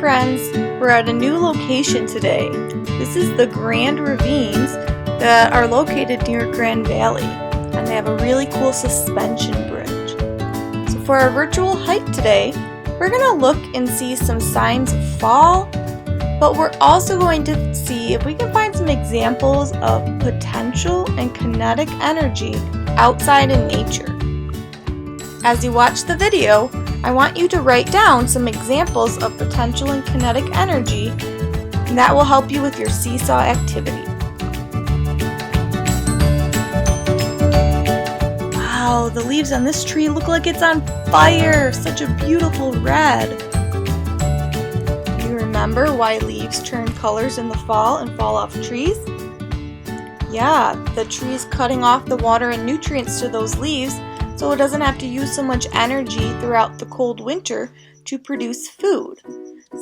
friends, we're at a new location today. This is the Grand Ravines that are located near Grand Valley, and they have a really cool suspension bridge. So for our virtual hike today, we're going to look and see some signs of fall, but we're also going to see if we can find some examples of potential and kinetic energy outside in nature. As you watch the video, I want you to write down some examples of potential and kinetic energy, and that will help you with your seesaw activity. Wow, the leaves on this tree look like it's on fire! Such a beautiful red! You remember why leaves turn colors in the fall and fall off trees? Yeah, the tree's cutting off the water and nutrients to those leaves, so it doesn't have to use so much energy throughout the cold winter to produce food.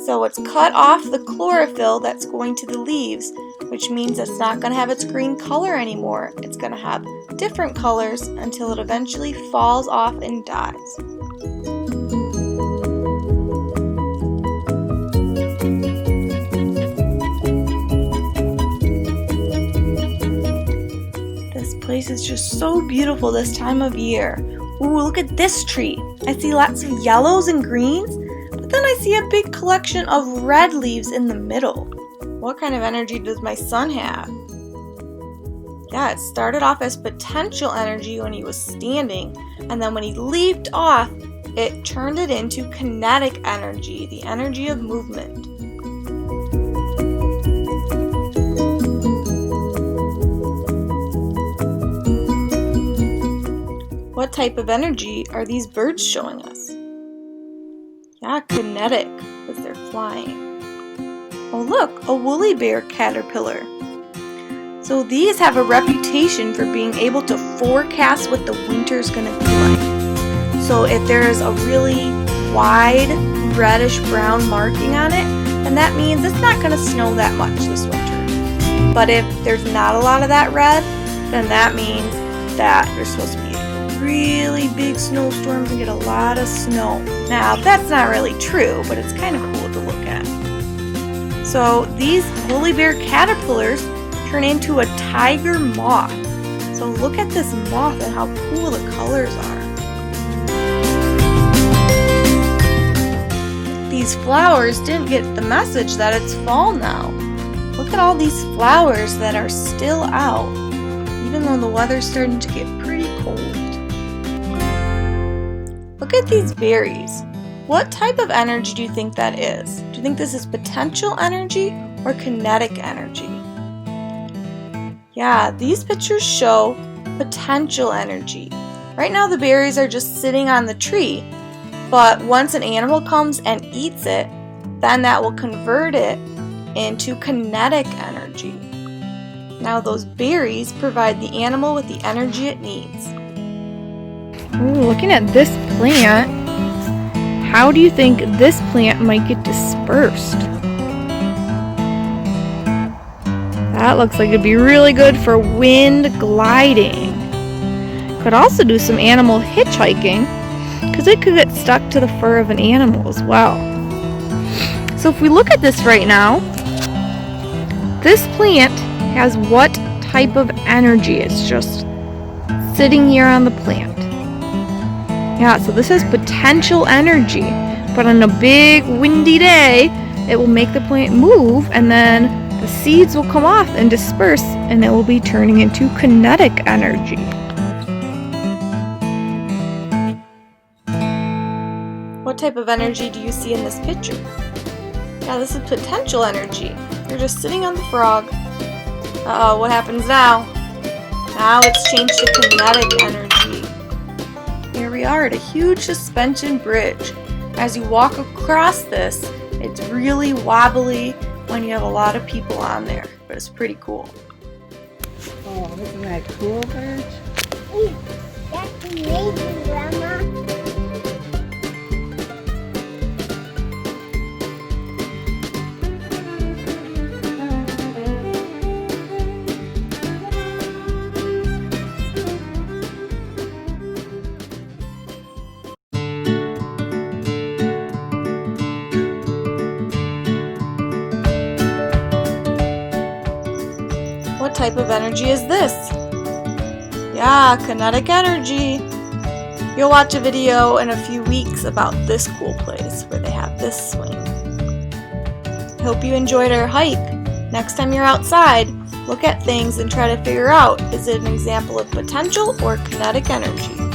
So it's cut off the chlorophyll that's going to the leaves, which means it's not going to have its green color anymore. It's going to have different colors until it eventually falls off and dies. This place is just so beautiful this time of year. Ooh, look at this tree. I see lots of yellows and greens, but then I see a big collection of red leaves in the middle. What kind of energy does my son have? Yeah, it started off as potential energy when he was standing, and then when he leaped off, it turned it into kinetic energy, the energy of movement. What type of energy are these birds showing us? Yeah, kinetic, because they're flying. Oh look, a woolly bear caterpillar. So these have a reputation for being able to forecast what the winter's going to be like. So if there is a really wide reddish brown marking on it, then that means it's not going to snow that much this winter. But if there's not a lot of that red, then that means that there's supposed to be really big snowstorms and get a lot of snow. Now, that's not really true, but it's kind of cool to look at. So these woolly bear caterpillars turn into a tiger moth. So look at this moth and how cool the colors are. These flowers didn't get the message that it's fall now. Look at all these flowers that are still out, even though the weather's starting to get pretty cold. Look at these berries. What type of energy do you think that is? Do you think this is potential energy or kinetic energy? Yeah, these pictures show potential energy. Right now the berries are just sitting on the tree, but once an animal comes and eats it, then that will convert it into kinetic energy. Now those berries provide the animal with the energy it needs. Ooh, looking at this plant, how do you think this plant might get dispersed? That looks like it'd be really good for wind gliding. Could also do some animal hitchhiking, because it could get stuck to the fur of an animal as well. So if we look at this right now, this plant has what type of energy? It's just sitting here on the plant. Yeah, so this is potential energy, but on a big windy day, it will make the plant move, and then the seeds will come off and disperse, and it will be turning into kinetic energy. What type of energy do you see in this picture? Yeah, this is potential energy. You're just sitting on the frog. Uh-oh, what happens now? Now it's changed to kinetic energy. Here we are at a huge suspension bridge. As you walk across this, it's really wobbly when you have a lot of people on there, but it's pretty cool. Oh, isn't that cool, Bert? That's amazing, Grandma. What type of energy is this? Yeah, kinetic energy. You'll watch a video in a few weeks about this cool place where they have this swing. I hope you enjoyed our hike. Next time you're outside, look at things and try to figure out, is it an example of potential or kinetic energy?